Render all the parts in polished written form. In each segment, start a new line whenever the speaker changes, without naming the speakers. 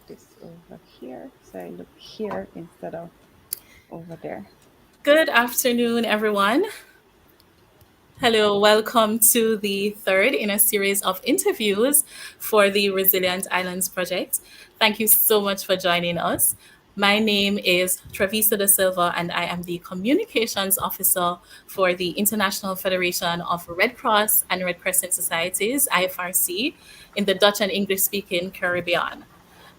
this over here. So I look here instead of over there.
Good afternoon, everyone. Hello, welcome to the third in a series of interviews for the Resilient Islands Project. Thank you so much for joining us. My name is Travisa da Silva, and I am the Communications Officer for the International Federation of Red Cross and Red Crescent Societies, IFRC, in the Dutch and English speaking Caribbean.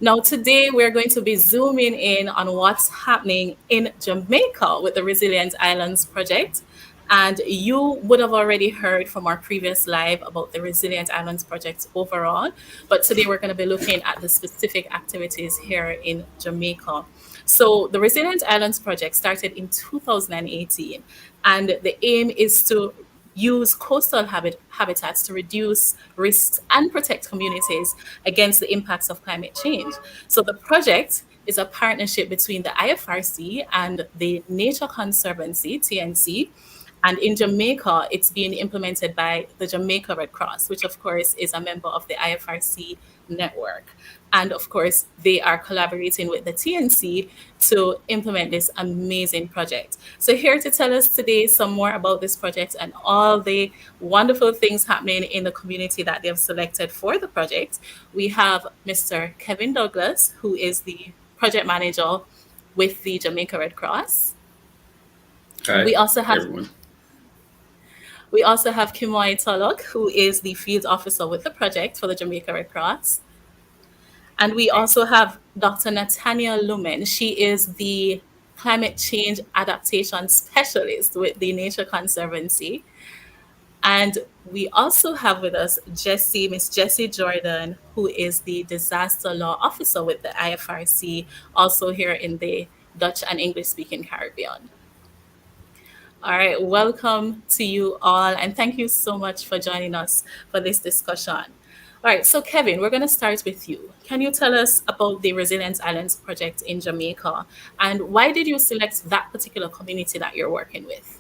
Now, today we're going to be zooming in on what's happening in Jamaica with the Resilient Islands Project. And you would have already heard from our previous live about the Resilient Islands Project overall. But today we're going to be looking at the specific activities here in Jamaica. So, the Resilient Islands Project started in 2018, and the aim is to use coastal habitats to reduce risks and protect communities against the impacts of climate change. So the project is a partnership between the IFRC and the Nature Conservancy, TNC. And in Jamaica, it's being implemented by the Jamaica Red Cross, which of course is a member of the IFRC network. And of course, they are collaborating with the TNC to implement this amazing project. So, here to tell us today some more about this project and all the wonderful things happening in the community that they've selected for the project, we have Mr. Kevin Douglas, who is the project manager with the Jamaica Red Cross.
Hi,
We also have
everyone.
we also have Kimoy Tolok, who is the field officer with the project for the Jamaica Red Cross. And we also have Dr. Nathania Lumen. She is the climate change adaptation specialist with the Nature Conservancy. And we also have with us Miss Jessie Jordan, who is the disaster law officer with the IFRC, also here in the Dutch and English speaking Caribbean. All right, welcome to you all, and thank you so much for joining us for this discussion. All right, so Kevin, we're going to start with you. Can you tell us about the Resilient Islands project in Jamaica, and why did you select that particular community that you're working with?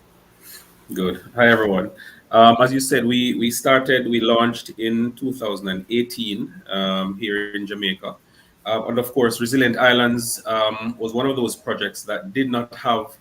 Good. Hi, everyone. As you said, we launched in 2018 here in Jamaica. And of course, Resilient Islands was one of those projects that did not have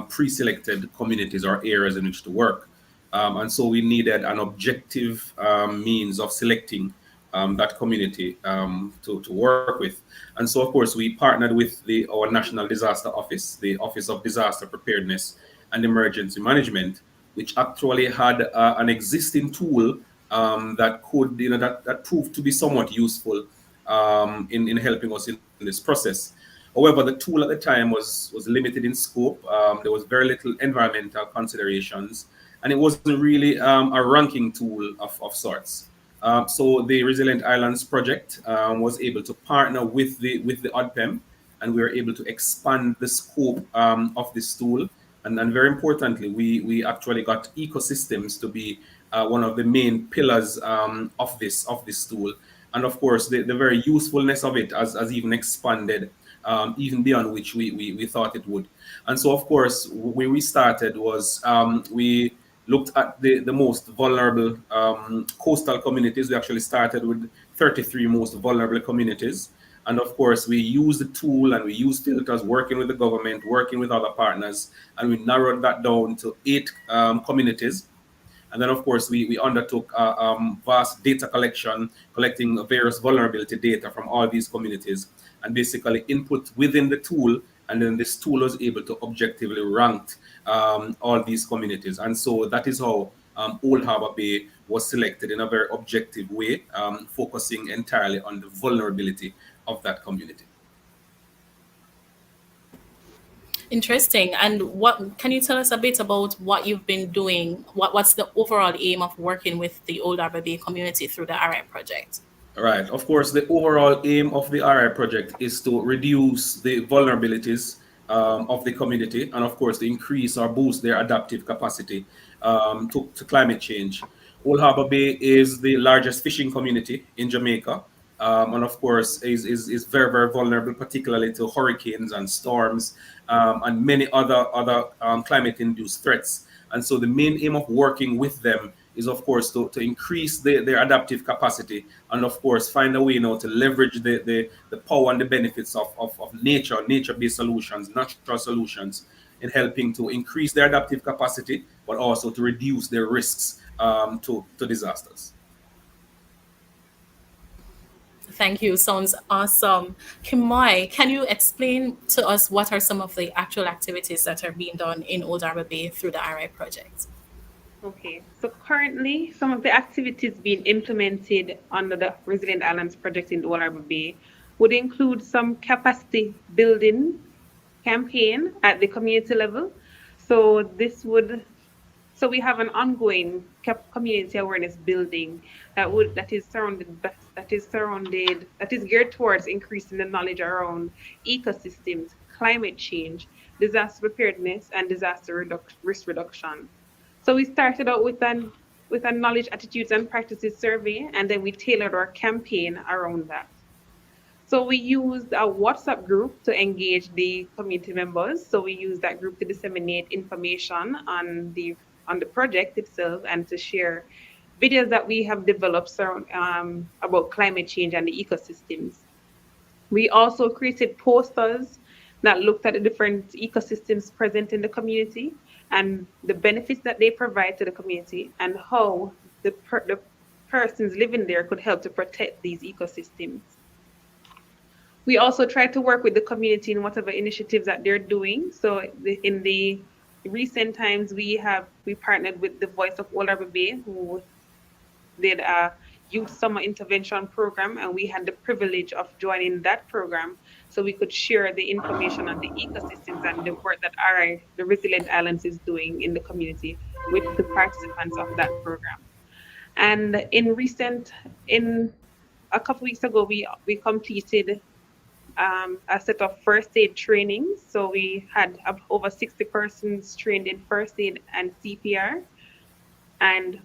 pre-selected communities or areas in which to work. And so we needed an objective means of selecting that community to work with. And so, of course, we partnered with our National Disaster Office, the Office of Disaster Preparedness and Emergency Management, which actually had an existing tool that could, that proved to be somewhat useful in helping us in this process. However, the tool at the time was limited in scope. There was very little environmental considerations, and it wasn't really a ranking tool of sorts. So the Resilient Islands project was able to partner with the ODPEM, and we were able to expand the scope of this tool. And very importantly, we actually got ecosystems to be one of the main pillars of this tool. And of course, the very usefulness of it has even expanded even beyond which we thought it would. And so, of course, where we started was we looked at the most vulnerable coastal communities. We actually started with 33 most vulnerable communities. And of course, we use the tool and we use filters, working with the government, working with other partners, and we narrowed that down to 8 communities. And then, of course, we undertook vast data collection, collecting various vulnerability data from all these communities, and basically input within the tool. And then this tool was able to objectively rank all these communities. And so that is how Old Harbour Bay was selected in a very objective way, focusing entirely on the vulnerability of that community.
Interesting. And what can you tell us a bit about what you've been doing? What's the overall aim of working with the Old Arbor Bay community through the RI project?
Right. Of course, the overall aim of the RI project is to reduce the vulnerabilities of the community, and of course, to increase or boost their adaptive capacity to climate change. Old Harbour Bay is the largest fishing community in Jamaica, and of course, is very, very vulnerable, particularly to hurricanes and storms and many other climate-induced threats. And so, the main aim of working with them is, of course, to increase their adaptive capacity, and of course find a way now to leverage the power and the benefits of nature-based solutions, natural solutions, in helping to increase their adaptive capacity, but also to reduce their risks to disasters.
Thank you. Sounds awesome. Kimoi, can you explain to us what are some of the actual activities that are being done in Old Arbor Bay through the RI project?
Okay, so currently some of the activities being implemented under the Resilient Islands project in Old Arbor Bay would include some capacity building campaign at the community level. So this would so we have an ongoing community awareness building that is geared towards increasing the knowledge around ecosystems, climate change, disaster preparedness, and risk reduction. So we started out with a knowledge, attitudes, and practices survey, and then we tailored our campaign around that. So we used a WhatsApp group to engage the community members. So we used that group to disseminate information on the project itself and to share videos that we have developed about climate change and the ecosystems. We also created posters that looked at the different ecosystems present in the community and the benefits that they provide to the community and how the persons living there could help to protect these ecosystems. We also try to work with the community in whatever initiatives that they're doing. So in the recent times, we partnered with the Voice of Old Arbor Bay, who did a youth summer intervention program, and we had the privilege of joining that program, so we could share the information on the ecosystems and the work that the Resilient Islands is doing in the community with the participants of that program. And in a couple weeks ago, we completed a set of first aid trainings. So we had over 60 persons trained in first aid and CPR. And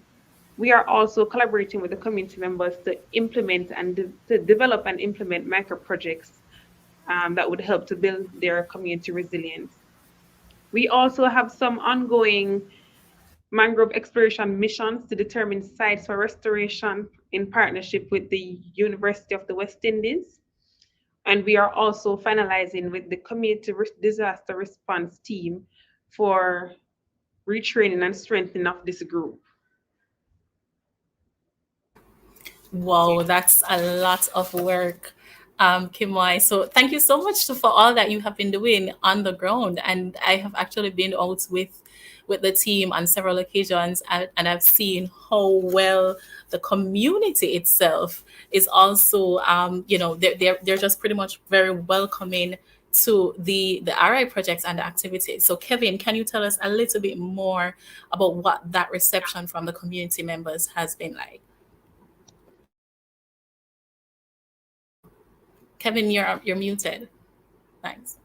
we are also collaborating with the community members to implement and to develop and implement micro projects that would help to build their community resilience. We also have some ongoing mangrove exploration missions to determine sites for restoration in partnership with the University of the West Indies. And we are also finalizing with the community disaster response team for retraining and strengthening of this group.
Wow, that's a lot of work, Kimwai. So thank you so much for all that you have been doing on the ground. And I have actually been out with the team on several occasions, and I've seen how well the community itself is also, they're just pretty much very welcoming to the RI projects and the activities. So Kevin, can you tell us a little bit more about what that reception from the community members has been like? Kevin, you're muted. Thanks.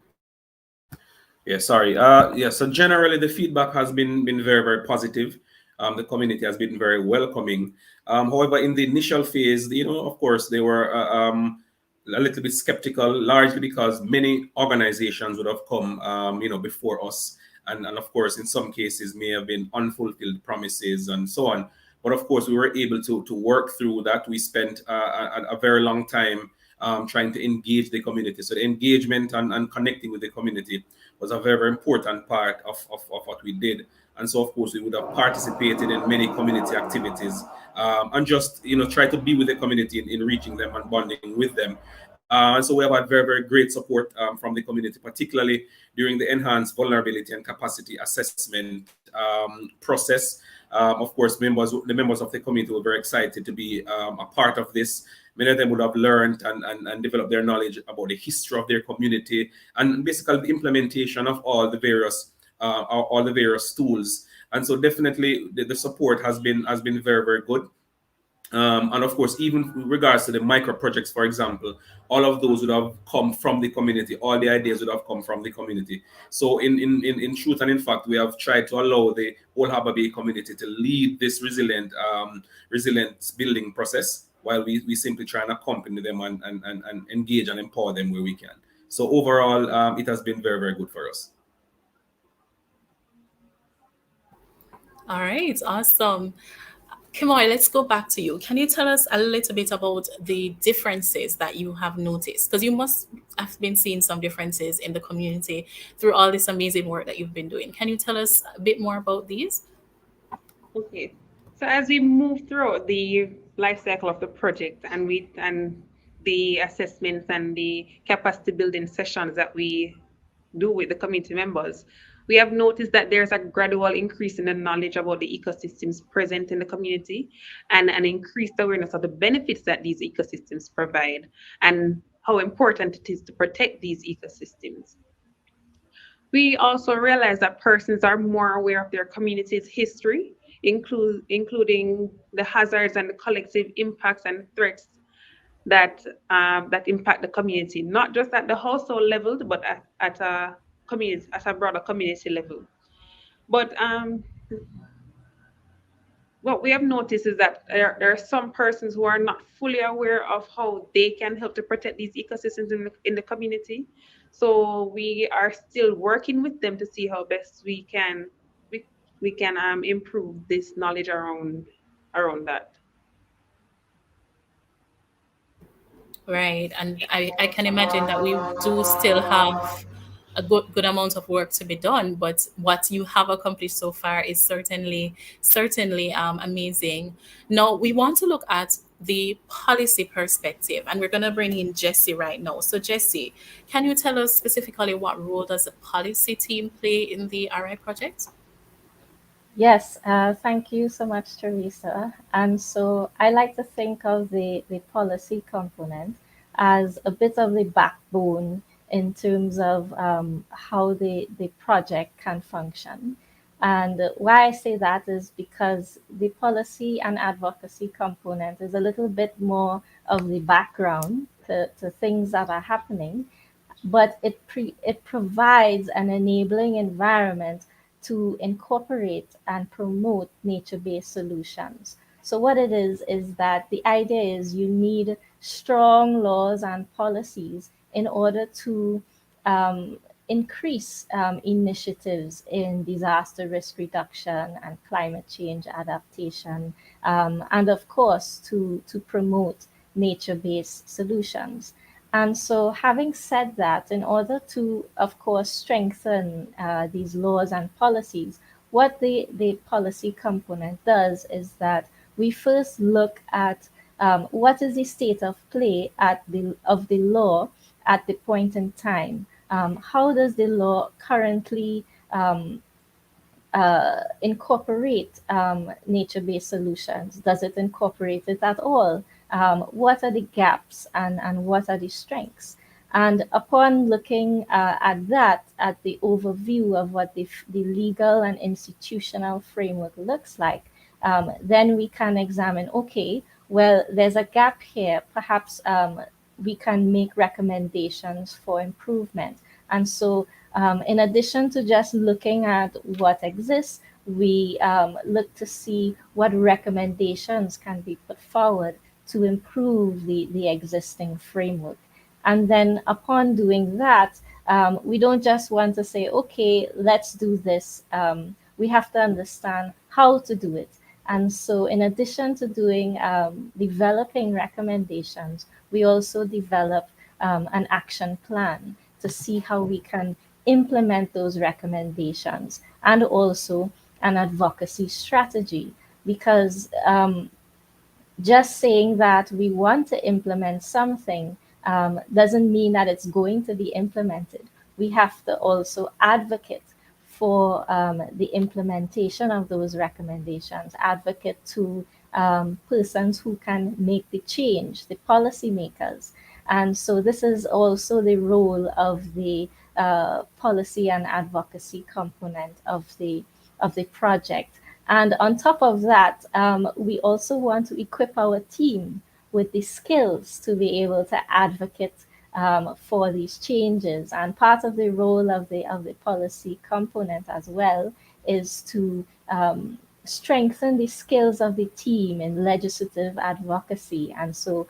Yeah, sorry. Yeah, so generally the feedback has been very, very positive. The community has been very welcoming. However, in the initial phase, of course, they were a little bit skeptical, largely because many organizations would have come, before us, and of course, in some cases, may have been unfulfilled promises and so on. But of course, we were able to work through that. We spent a very long time trying to engage the community. So the engagement and connecting with the community was a very, very important part of what we did. And so, of course, we would have participated in many community activities and just, try to be with the community in reaching them and bonding with them. And so we have had very, very great support from the community, particularly during the enhanced vulnerability and capacity assessment process. Of course, the members of the community were very excited to be a part of this. Many of them would have learned and developed their knowledge about the history of their community and basically the implementation of all the various tools. And so definitely the support has been very, very good. And of course, even with regards to the micro projects, for example, all of those would have come from the community. All the ideas would have come from the community. So in truth and in fact, we have tried to allow the Old Harbour Bay community to lead this resilient building process, while we simply try and accompany them and engage and empower them where we can. So overall, it has been very, very good for us.
All right, awesome. Kimoy, let's go back to you. Can you tell us a little bit about the differences that you have noticed? Because you must have been seeing some differences in the community through all this amazing work that you've been doing. Can you tell us a bit more about these?
Okay. So as we move throughout the life cycle of the project and the assessments and the capacity building sessions that we do with the community members, we have noticed that there's a gradual increase in the knowledge about the ecosystems present in the community and an increased awareness of the benefits that these ecosystems provide and how important it is to protect these ecosystems. We also realize that persons are more aware of their community's history, including the hazards and the collective impacts and threats that impact the community, not just at the household level, but at a broader community level. But what we have noticed is that there are some persons who are not fully aware of how they can help to protect these ecosystems in the community. So we are still working with them to see how best we, we can improve this knowledge around that.
Right. And I can imagine that we do still have a good amount of work to be done, but what you have accomplished so far is certainly amazing. Now we want to look at the policy perspective, and we're going to bring in Jesse right now. So Jesse, can you tell us specifically what role does the policy team play in the RI project?
Yes, thank you so much, Teresa. And so I like to think of the policy component as a bit of the backbone in terms of how the project can function. And why I say that is because the policy and advocacy component is a little bit more of the background to things that are happening, but it provides an enabling environment to incorporate and promote nature-based solutions. So what it is that the idea is you need strong laws and policies in order to increase initiatives in disaster risk reduction and climate change adaptation, and of course to promote nature-based solutions. And so, having said that, in order to, of course, strengthen these laws and policies, what the policy component does is that we first look at what is the state of play of the law at the point in time. How does the law currently incorporate nature-based solutions? Does it incorporate it at all? What are the gaps and what are the strengths? And upon looking at that, at the overview of what the legal and institutional framework looks like, then we can examine, okay, well, there's a gap here. Perhaps we can make recommendations for improvement. And so in addition to just looking at what exists, we look to see what recommendations can be put forward to improve the existing framework. And then upon doing that, we don't just want to say, okay, let's do this. We have to understand how to do it. And so in addition to doing developing recommendations, we also develop an action plan to see how we can implement those recommendations and also an advocacy strategy because just saying that we want to implement something doesn't mean that it's going to be implemented. We have to also advocate for the implementation of those recommendations, advocate to persons who can make the change, the policymakers. And so this is also the role of the policy and advocacy component of the project. And on top of that, we also want to equip our team with the skills to be able to advocate for these changes. And part of the role of the policy component as well is to strengthen the skills of the team in legislative advocacy. And so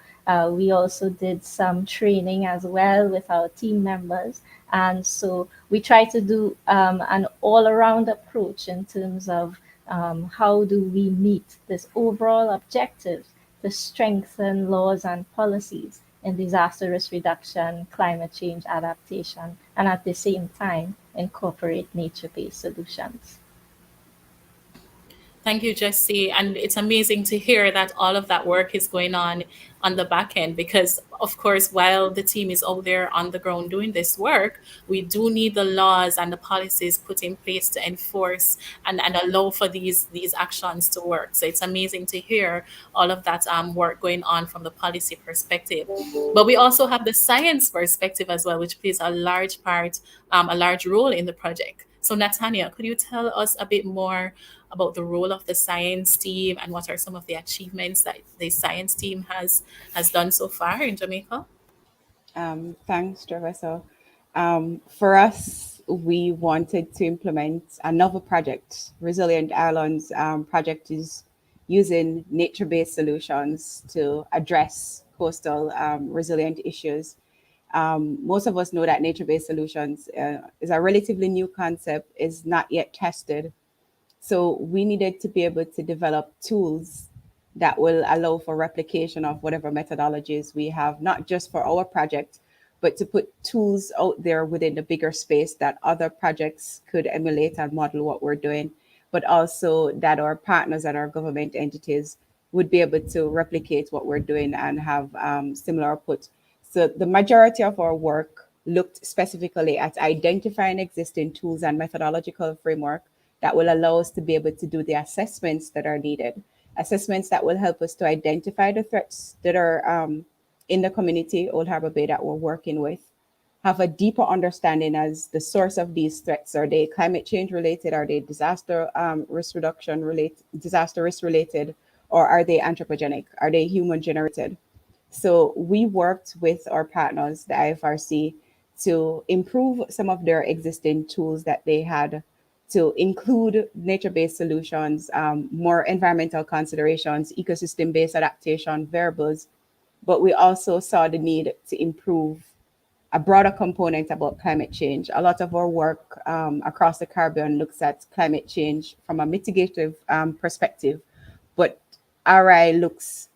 we also did some training as well with our team members. And so we try to do an all around approach in terms of How do we meet this overall objective to strengthen laws and policies in disaster risk reduction, climate change adaptation, and at the same time incorporate nature-based solutions?
Thank you, Jesse. And it's amazing to hear that all of that work is going on the back end because, of course, while the team is out there on the ground doing this work, we do need the laws and the policies put in place to enforce and allow for these actions to work. So it's amazing to hear all of that work going on from the policy perspective. But we also have the science perspective as well, which plays a large part, a large role in the project. So, Natania, could you tell us a bit more about the role of the science team and what are some of the achievements that the science team has done so far in Jamaica?
Thanks, Trevor. So, for us, we wanted to implement a novel project. Resilient Islands project is using nature-based solutions to address coastal resilient issues. Most of us know that nature-based solutions is a relatively new concept, is not yet tested. So we needed to be able to develop tools that will allow for replication of whatever methodologies we have, not just for our project, but to put tools out there within the bigger space that other projects could emulate and model what we're doing, but also that our partners and our government entities would be able to replicate what we're doing and have similar output. So the majority of our work looked specifically at identifying existing tools and methodological framework that will allow us to be able to do the assessments that are needed, assessments that will help us to identify the threats that are in the community, Old Harbor Bay, that we're working with, have a deeper understanding as the source of these threats. Are they climate change related? Are they disaster risk reduction related, disaster risk related, or are they anthropogenic? Are they human generated? So we worked with our partners, the IFRC, to improve some of their existing tools that they had to include nature-based solutions, more environmental considerations, ecosystem-based adaptation variables. But we also saw the need to improve a broader component about climate change. A lot of our work across the Caribbean looks at climate change from a mitigative perspective, but RI looks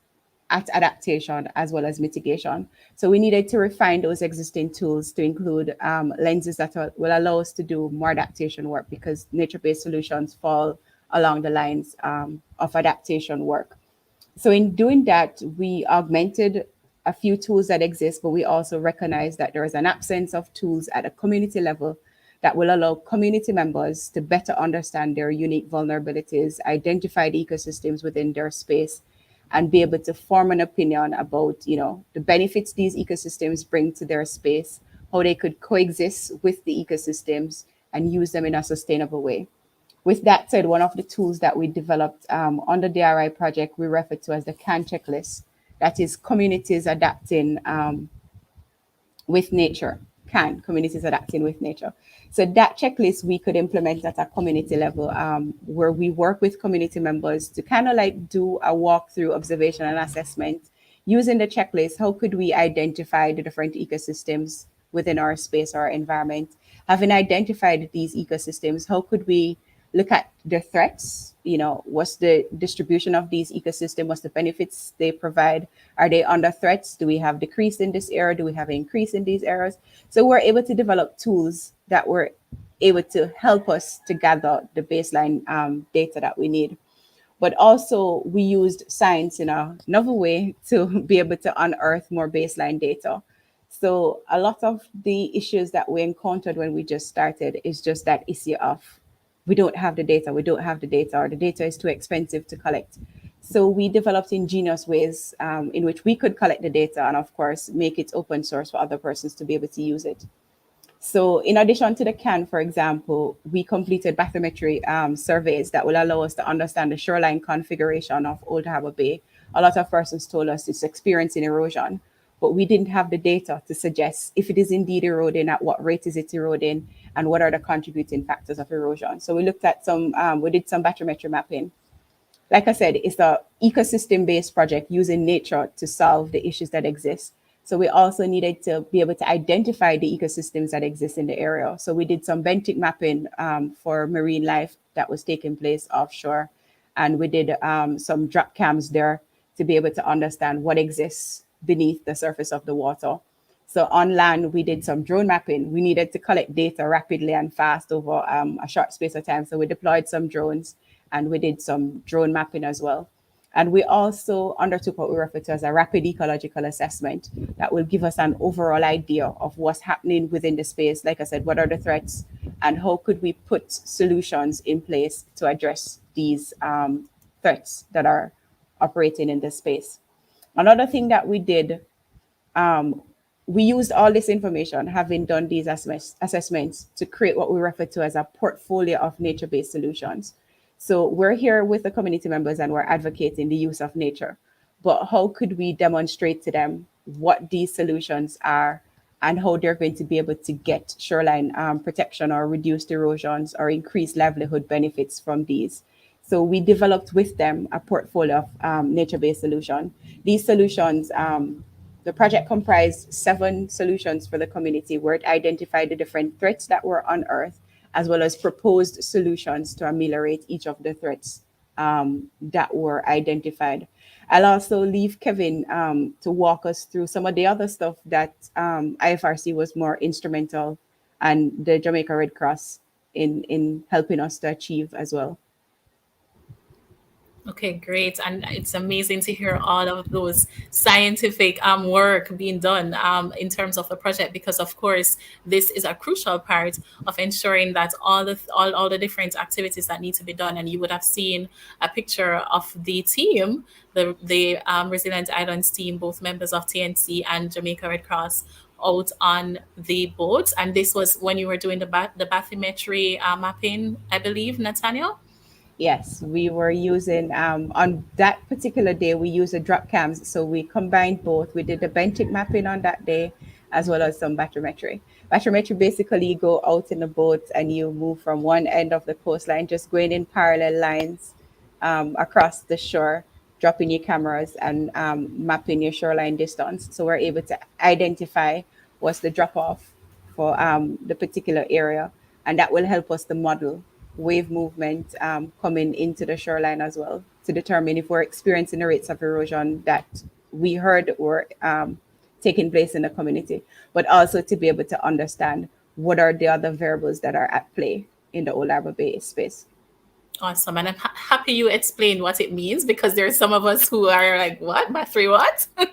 at adaptation as well as mitigation. So we needed to refine those existing tools to include lenses that will allow us to do more adaptation work because nature-based solutions fall along the lines of adaptation work. So in doing that, we augmented a few tools that exist, but we also recognize that there is an absence of tools at a community level that will allow community members to better understand their unique vulnerabilities, identify the ecosystems within their space, and be able to form an opinion about, the benefits these ecosystems bring to their space, how they could coexist with the ecosystems and use them in a sustainable way. With that said, one of the tools that we developed under the RI project, we refer to as the CAN checklist. That is communities adapting with nature. CAN, communities adapting with nature. So that checklist we could implement at a community level where we work with community members to kind of like do a walkthrough observation and assessment. Using the checklist, how could we identify the different ecosystems within our space or environment? Having identified these ecosystems, how could we look at the threats? What's the distribution of these ecosystems? What's the benefits they provide? Are they under threats? Do we have decrease in this area? Do we have an increase in these areas? So we're able to develop tools that were able to help us to gather the baseline data that we need. But also we used science in a novel way to be able to unearth more baseline data. So a lot of the issues that we encountered when we just started is just that issue of we don't have the data, or the data is too expensive to collect. So we developed ingenious ways in which we could collect the data and, of course, make it open source for other persons to be able to use it. So in addition to the CAN, for example, we completed bathymetry surveys that will allow us to understand the shoreline configuration of Old Harbor Bay. A lot of persons told us it's experiencing erosion, but we didn't have the data to suggest if it is indeed eroding, at what rate is it eroding, and what are the contributing factors of erosion. So we looked at we did some bathymetry mapping. Like I said, it's an ecosystem-based project using nature to solve the issues that exist. So we also needed to be able to identify the ecosystems that exist in the area. So we did some benthic mapping for marine life that was taking place offshore. And we did some drop cams there to be able to understand what exists beneath the surface of the water. So on land, we did some drone mapping. We needed to collect data rapidly and fast over a short space of time. So we deployed some drones and we did some drone mapping as well. And we also undertook what we refer to as a rapid ecological assessment that will give us an overall idea of what's happening within the space. Like I said, what are the threats and how could we put solutions in place to address these threats that are operating in this space. Another thing that we did, we used all this information, having done these assessments, to create what we refer to as a portfolio of nature-based solutions. So we're here with the community members and we're advocating the use of nature. But how could we demonstrate to them what these solutions are and how they're going to be able to get shoreline protection or reduced erosions or increase livelihood benefits from these? So we developed with them a portfolio of nature-based solution. These solutions, the project comprised 7 solutions for the community where it identified the different threats that were unearthed, as well as proposed solutions to ameliorate each of the threats that were identified. I'll also leave Kevin to walk us through some of the other stuff that IFRC was more instrumental and the Jamaica Red Cross in helping us to achieve as well.
Okay, great. And it's amazing to hear all of those scientific work being done in terms of the project, because of course this is a crucial part of ensuring that all the different activities that need to be done. And you would have seen a picture of the team, the Resilient Islands team, both members of TNC and Jamaica Red Cross, out on the boat. And this was when you were doing the bathymetry mapping, I believe, Nathaniel.
Yes, we were using on that particular day we used the drop cams. So we combined both. We did the benthic mapping on that day as well as some bathymetry. Bathymetry basically you go out in the boat and you move from one end of the coastline, just going in parallel lines across the shore, dropping your cameras and mapping your shoreline distance. So we're able to identify what's the drop off for the particular area, and that will help us to model wave movement coming into the shoreline as well to determine if we're experiencing the rates of erosion that we heard were taking place in the community, but also to be able to understand what are the other variables that are at play in the Old Harbor Bay space.
Awesome. And I'm happy you explained what it means, because there are some of us who are like, what? Battery what? All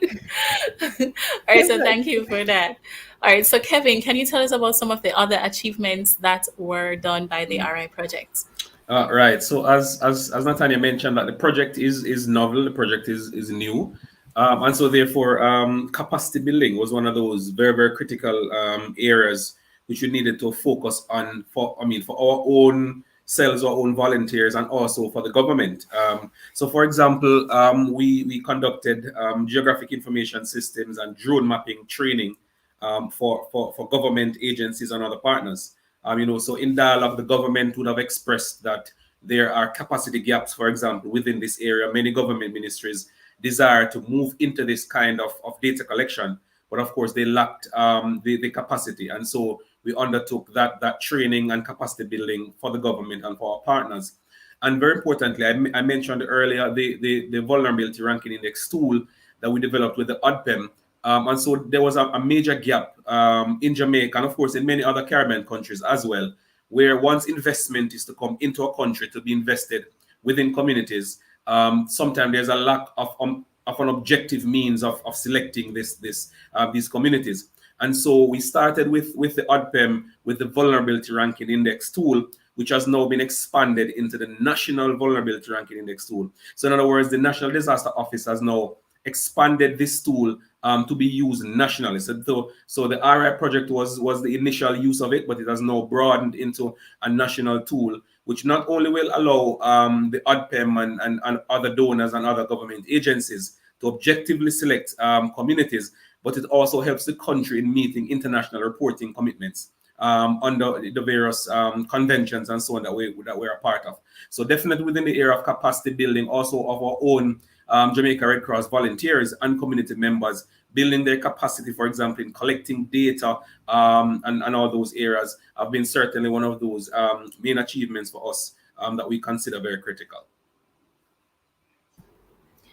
right. So thank you for that. All right. So Kevin, can you tell us about some of the other achievements that were done by the RI project?
Right. So as Nathania mentioned, that the project is novel, the project is new. And so therefore capacity building was one of those very, very critical areas which we needed to focus on for our own selves, our own volunteers, and also for the government. So for example, we conducted geographic information systems and drone mapping training for government agencies and other partners. So in dialogue, the government would have expressed that there are capacity gaps, for example, within this area. Many government ministries desire to move into this kind of data collection, but of course they lacked the capacity. And so we undertook that training and capacity building for the government and for our partners. And very importantly, I mentioned earlier the vulnerability ranking index tool that we developed with the UDPEM. And so there was a major gap in Jamaica and of course in many other Caribbean countries as well, where once investment is to come into a country to be invested within communities, sometimes there's a lack of an objective means of selecting these communities. And so we started with the UDPEM, with the vulnerability ranking index tool, which has now been expanded into the national vulnerability ranking index tool. So in other words, the National Disaster Office has now expanded this tool to be used nationally. So the RI project was the initial use of it, but it has now broadened into a national tool, which not only will allow the UDPEM and other donors and other government agencies to objectively select communities, but it also helps the country in meeting international reporting commitments under the various conventions and so on that we're a part of. So definitely within the area of capacity building, also of our own Jamaica Red Cross volunteers and community members, building their capacity, for example, in collecting data, and all those areas have been certainly one of those main achievements for us, that we consider very critical.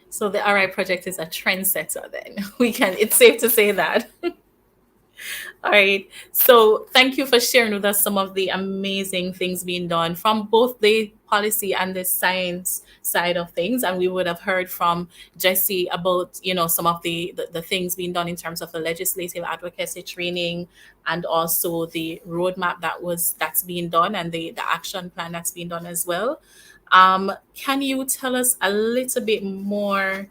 So the RI project is a trendsetter then. It's safe to say that. All right. So thank you for sharing with us some of the amazing things being done from both the policy and the science side of things. And we would have heard from Jesse about, some of the things being done in terms of the legislative advocacy training, and also the roadmap that's being done, and the action plan that's being done as well. Can you tell us a little bit more?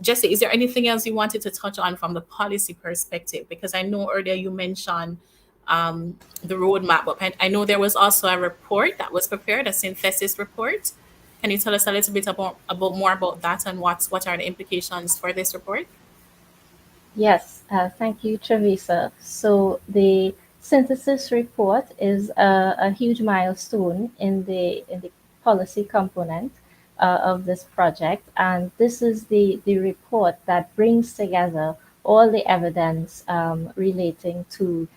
Jesse, is there anything else you wanted to touch on from the policy perspective? Because I know earlier you mentioned the roadmap, but I know there was also a report that was prepared, a synthesis report. Can you tell us a little bit about more about that, and what are the implications for this report?
Yes, thank you, Teresa. So the synthesis report is a huge milestone in the policy component of this project, and this is the report that brings together all the evidence relating to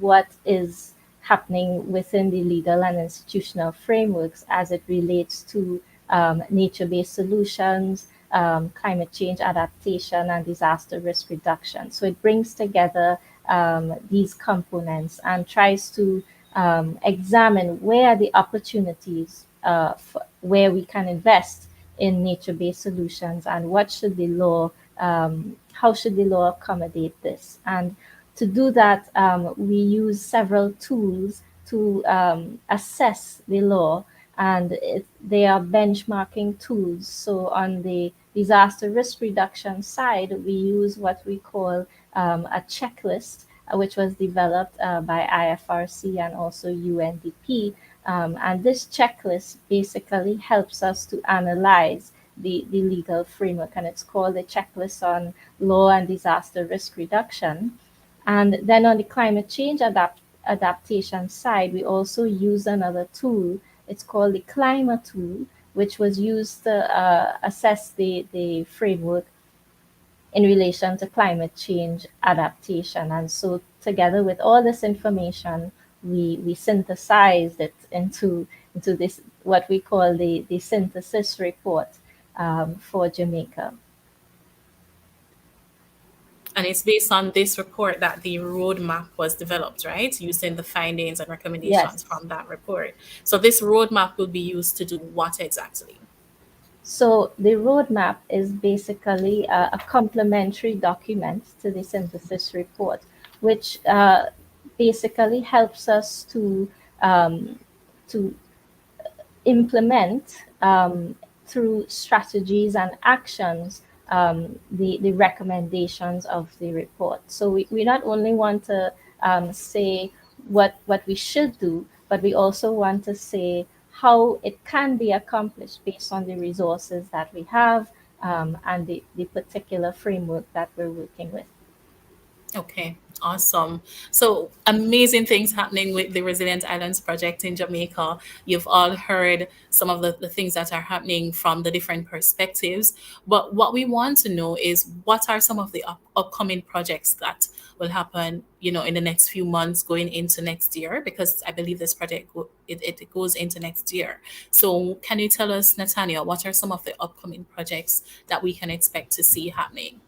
what is happening within the legal and institutional frameworks as it relates to nature-based solutions, climate change adaptation, and disaster risk reduction. So it brings together these components and tries to examine where are the opportunities where we can invest in nature-based solutions, and what should the law, how should the law accommodate this. And to do that, we use several tools to assess the law, and they are benchmarking tools. So on the disaster risk reduction side, we use what we call a checklist, which was developed by IFRC and also UNDP. And this checklist basically helps us to analyze the legal framework, and it's called the Checklist on Law and Disaster Risk Reduction. And then on the climate change adaptation side, we also use another tool. It's called the Climate tool, which was used to assess the framework in relation to climate change adaptation. And so together with all this information, we synthesized it into this, what we call the synthesis report for Jamaica.
And it's based on this report that the roadmap was developed, right? Using the findings and recommendations
Yes.
from that report. So this roadmap will be used to do what exactly?
So the roadmap is basically a complementary document to the synthesis report, which basically helps us to implement through strategies and actions the recommendations of the report. So we not only want to say what we should do, but we also want to say how it can be accomplished based on the resources that we have, and the particular framework that we're working with.
Okay, awesome. So amazing things happening with the Resilient Islands project in Jamaica. You've all heard some of the things that are happening from the different perspectives. But what we want to know is, what are some of the upcoming projects that will happen, in the next few months going into next year? Because I believe this project, it goes into next year. So can you tell us, Natania, what are some of the upcoming projects that we can expect to see happening?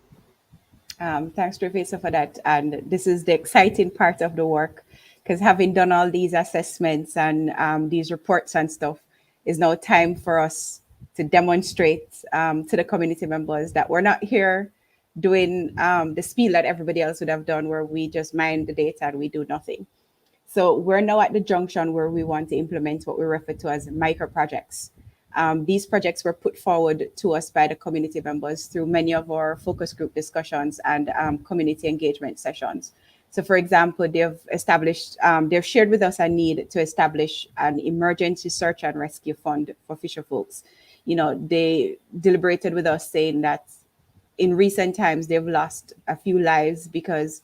Thanks, Professor, for that. And this is the exciting part of the work, because having done all these assessments and these reports and stuff, is now time for us to demonstrate to the community members that we're not here doing the spiel that everybody else would have done, where we just mine the data and we do nothing. So we're now at the junction where we want to implement what we refer to as micro projects. These projects were put forward to us by the community members through many of our focus group discussions and community engagement sessions. So, for example, they've shared with us a need to establish an emergency search and rescue fund for fisher folks. They deliberated with us, saying that in recent times they've lost a few lives because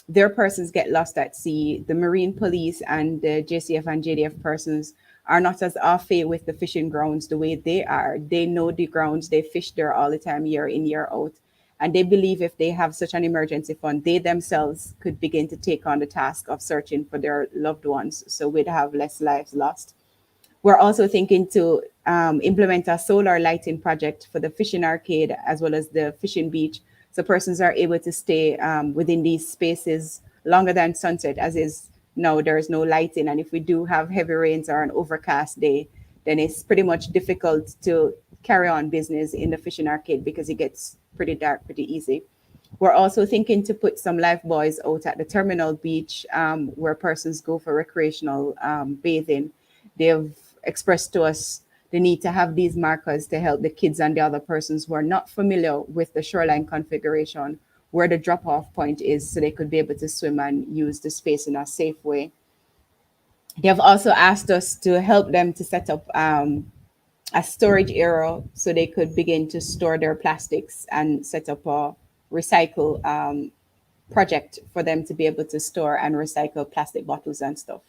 their persons get lost at sea. The Marine Police and the JCF and JDF persons are not as au fait with the fishing grounds the way they are. They know the grounds, they fish there all the time, year in, year out. And they believe if they have such an emergency fund, they themselves could begin to take on the task of searching for their loved ones. So we'd have less lives lost. We're also thinking to implement a solar lighting project for the fishing arcade as well as the fishing beach. So persons are able to stay within these spaces longer than sunset, as is now there is no lighting. And if we do have heavy rains or an overcast day, then it's pretty much difficult to carry on business in the fishing arcade because it gets pretty dark pretty easy. We're also thinking to put some life buoys out at the terminal beach where persons go for recreational bathing. They've expressed to us the need to have these markers to help the kids and the other persons who are not familiar with the shoreline configuration where the drop off point is so they could be able to swim and use the space in a safe way. They have also asked us to help them to set up a storage area so they could begin to store their plastics and set up a recycle project for them to be able to store and recycle plastic bottles and stuff.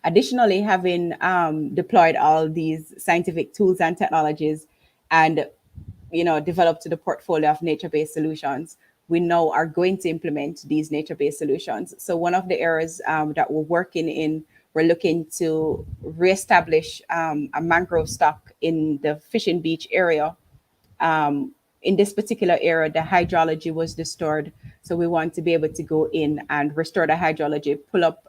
Additionally, having deployed all these scientific tools and technologies and developed the portfolio of nature-based solutions, we now are going to implement these nature-based solutions. So one of the areas that we're working in, we're looking to reestablish a mangrove stock in the fishing beach area. In this particular area, the hydrology was disturbed. So we want to be able to go in and restore the hydrology, pull up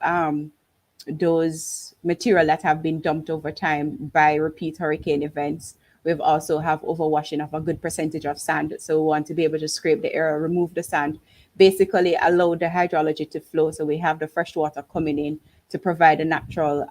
those material that have been dumped over time by repeat hurricane events. We've also have overwashing of a good percentage of sand. So we want to be able to scrape the area, remove the sand, basically allow the hydrology to flow. So we have the fresh water coming in to provide a natural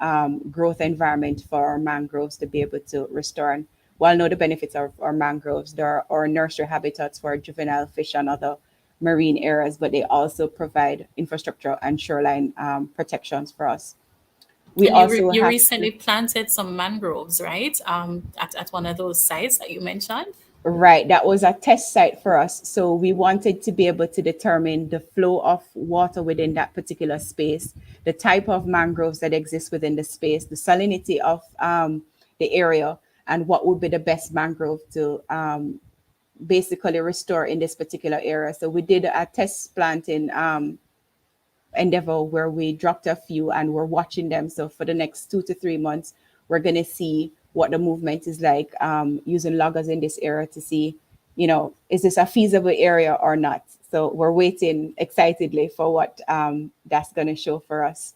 growth environment for our mangroves to be able to restore. And while know the benefits of our mangroves, there are nursery habitats for juvenile fish and other marine areas, but they also provide infrastructure and shoreline protections for us. We
And you,
also
you
have
recently planted some mangroves, right? At one of those sites that you mentioned.
Right, that was a test site for us. So we wanted to be able to determine the flow of water within that particular space, the type of mangroves that exist within the space, the salinity of the area, and what would be the best mangrove to basically restore in this particular area. So we did a test planting endeavor where we dropped a few and we're watching them. So for the next 2 to 3 months, we're going to see what the movement is like using loggers in this area to see, is this a feasible area or not? So we're waiting excitedly for what that's going to show for us.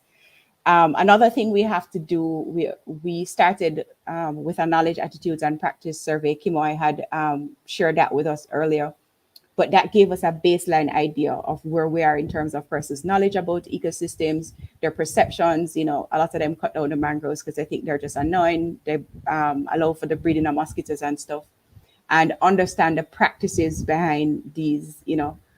Another thing we have to do, we started with a knowledge, attitudes, and practice survey. Kimoy had shared that with us earlier. But that gave us a baseline idea of where we are in terms of persons' knowledge about ecosystems, their perceptions. A lot of them cut down the mangroves because they think they're just annoying. They allow for the breeding of mosquitoes and stuff, and understand the practices behind these,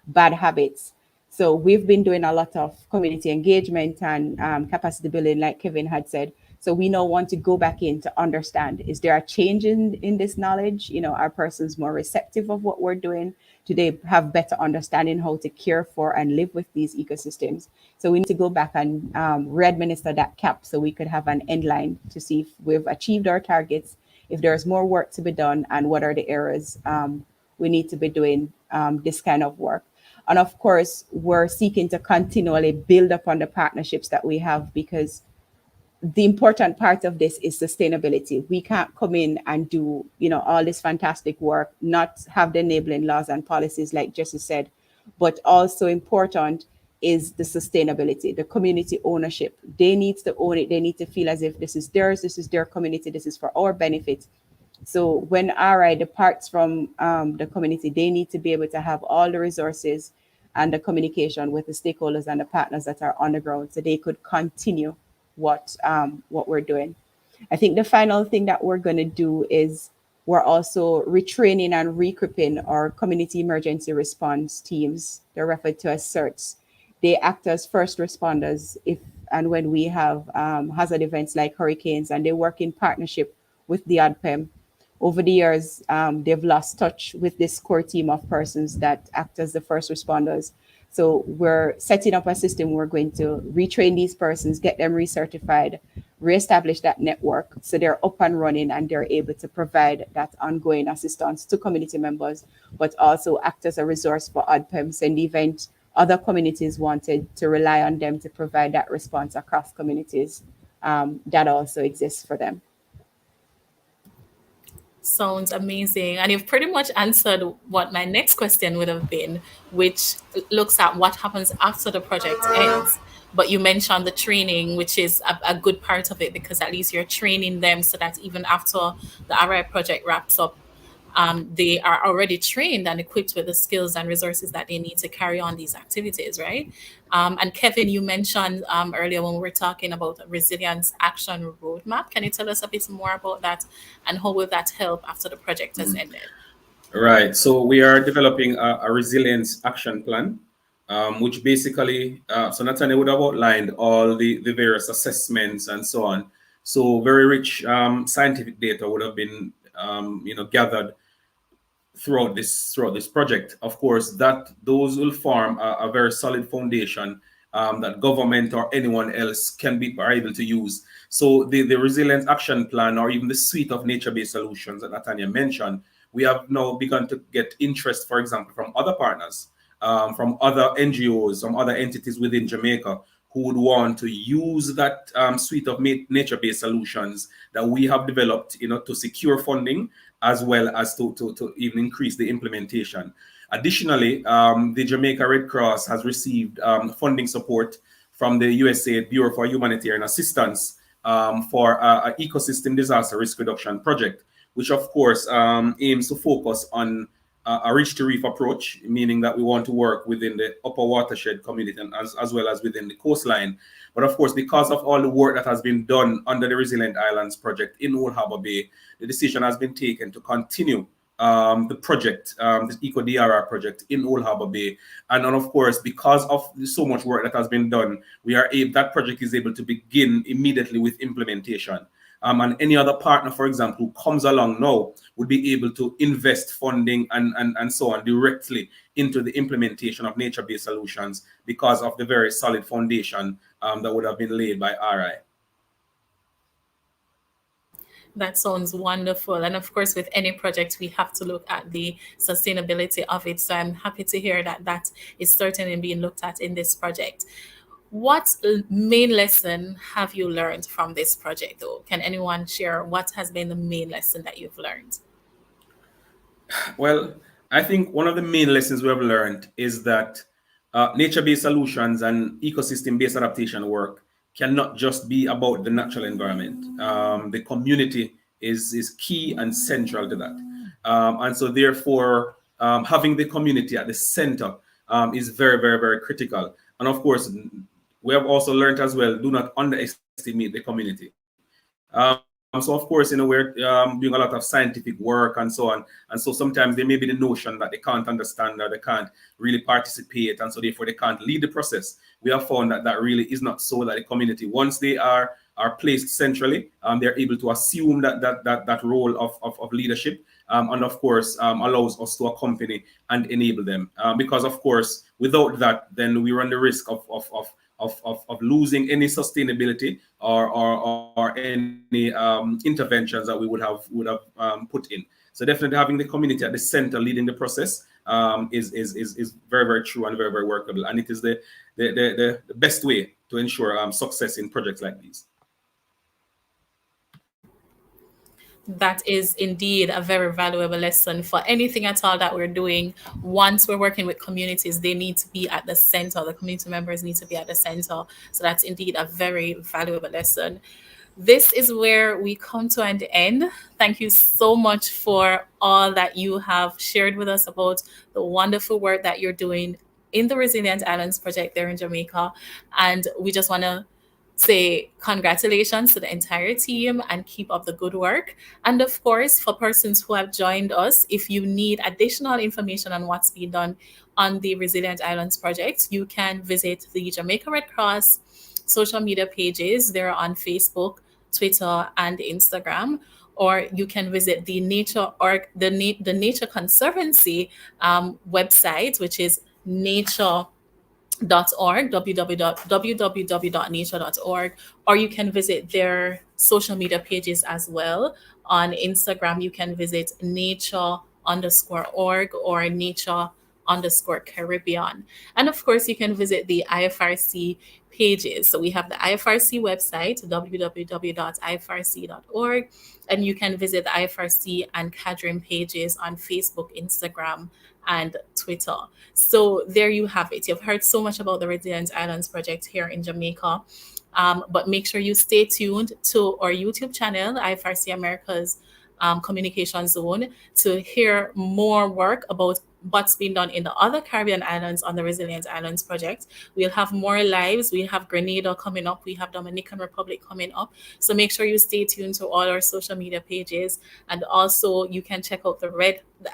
bad habits. So we've been doing a lot of community engagement and capacity building, like Kevin had said. So we now want to go back in to understand, is there a change in this knowledge? Are persons more receptive of what we're doing? Do they have better understanding how to care for and live with these ecosystems? So we need to go back and re-administer that cap so we could have an end line to see if we've achieved our targets, if there's more work to be done, and what are the areas we need to be doing this kind of work. And of course, we're seeking to continually build upon the partnerships that we have, because the important part of this is sustainability. We can't come in and do, all this fantastic work, not have the enabling laws and policies like Jesse said, but also important is the sustainability, the community ownership. They need to own it. They need to feel as if this is theirs, this is their community, this is for our benefit. So when RI departs from the community, they need to be able to have all the resources and the communication with the stakeholders and the partners that are on the ground so they could continue what we're doing. I think the final thing that we're going to do is we're also retraining and re-equipping our community emergency response teams. They're referred to as CERTs. They act as first responders if and when we have hazard events like hurricanes, and they work in partnership with the ADPEM. Over the years, they've lost touch with this core team of persons that act as the first responders. So we're setting up a system. We're going to retrain these persons, get them recertified, reestablish that network so they're up and running and they're able to provide that ongoing assistance to community members, but also act as a resource for ODPEMs in the event other communities wanted to rely on them to provide that response across communities. That also exists for them.
Sounds amazing. And you've pretty much answered what my next question would have been, which looks at what happens after the project ends. But you mentioned the training, which is a good part of it, because at least you're training them so that even after the RI project wraps up, they are already trained and equipped with the skills and resources that they need to carry on these activities, right? And Kevin, you mentioned earlier when we were talking about a resilience action roadmap. Can you tell us a bit more about that, and how will that help after the project has ended?
Right. So we are developing a resilience action plan, which basically, so Nathaniel would have outlined all the various assessments and so on. So very rich scientific data would have been, gathered throughout this project. Of course, that those will form a very solid foundation that government or anyone else are able to use. So the resilience action plan, or even the suite of nature-based solutions that Natanya mentioned, we have now begun to get interest, for example, from other partners, from other NGOs, from other entities within Jamaica, who would want to use that suite of nature-based solutions that we have developed, to secure funding, as well as to even increase the implementation. Additionally, the Jamaica Red Cross has received funding support from the USAID Bureau for Humanitarian Assistance for an ecosystem disaster risk reduction project, which of course aims to focus on a reach to reef approach, meaning that we want to work within the upper watershed community and as well as within the coastline. But of course, because of all the work that has been done under the Resilient Islands project in Old Harbour Bay, the decision has been taken to continue the project, the ECO-DRR project in Old Harbour Bay. And then, of course, because of so much work that has been done, that project is able to begin immediately with implementation. And any other partner, for example, who comes along now would be able to invest funding and so on directly into the implementation of nature-based solutions because of the very solid foundation that would have been laid by RI.
That sounds wonderful. And of course, with any project, we have to look at the sustainability of it. So I'm happy to hear that that is certainly being looked at in this project. What main lesson have you learned from this project, though? Can anyone share what has been the main lesson that you've learned?
Well, I think one of the main lessons we have learned is that nature-based solutions and ecosystem-based adaptation work cannot just be about the natural environment. The community is key and central to that. And so therefore, having the community at the center is very, very, very critical. And of course, we have also learned as well, do not underestimate the community. So of course, we're doing a lot of scientific work and so on. And so sometimes there may be the notion that they can't understand or they can't really participate. And so therefore they can't lead the process. We have found that that really is not so, that the community, once they are placed centrally, they're able to assume that role of leadership. And of course, allows us to accompany and enable them. Because of course, without that, then we run the risk of losing any sustainability or any interventions that we would have put in. So definitely having the community at the center leading the process is very, very true and very, very workable. And it is the best way to ensure success in projects like these.
That is indeed a very valuable lesson for anything at all that we're doing. Once we're working with communities, they need to be at the center. The community members need to be at the center. So that's indeed a very valuable lesson. This is where we come to an end. Thank you so much for all that you have shared with us about the wonderful work that you're doing in the Resilient Islands project there in Jamaica. And we just want to say congratulations to the entire team and keep up the good work. And of course, for persons who have joined us, if you need additional information on what's being done on the Resilient Islands project, you can visit the Jamaica Red Cross social media pages. They're on Facebook, Twitter, and Instagram. Or you can visit the Nature Conservancy website, which is nature www.nature.org, www.nature.org, or you can visit their social media pages as well. On Instagram, you can visit nature_org or nature_Caribbean. And of course, you can visit the IFRC pages. So we have the IFRC website, www.ifrc.org, and you can visit the IFRC and CADRIM pages on Facebook, Instagram, and Twitter. So there you have it. You've heard so much about the Resilient Islands project here in Jamaica. But make sure you stay tuned to our YouTube channel, IFRC America's Communication Zone, to hear more work about what's been done in the other Caribbean islands on the Resilient Islands project. We'll have more lives. We have Grenada coming up. We have Dominican Republic coming up. So make sure you stay tuned to all our social media pages. And also you can check out the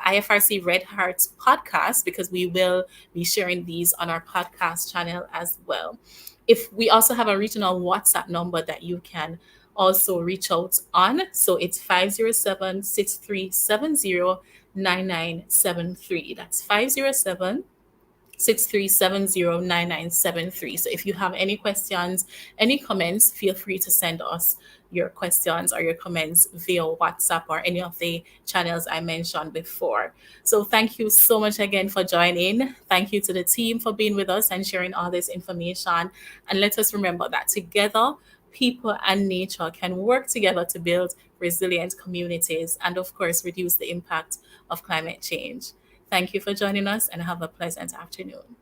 IFRC Red Hearts podcast, because we will be sharing these on our podcast channel as well. If we also have a regional WhatsApp number that you can also reach out on. So it's 507-6370-9973. That's 507-6370-9973. So if you have any questions, any comments, feel free to send us your questions or your comments via WhatsApp or any of the channels I mentioned before. So thank you so much again for joining. Thank you to the team for being with us and sharing all this information. And let us remember that together, people and nature can work together to build resilient communities and, of course, reduce the impact of climate change. Thank you for joining us and have a pleasant afternoon.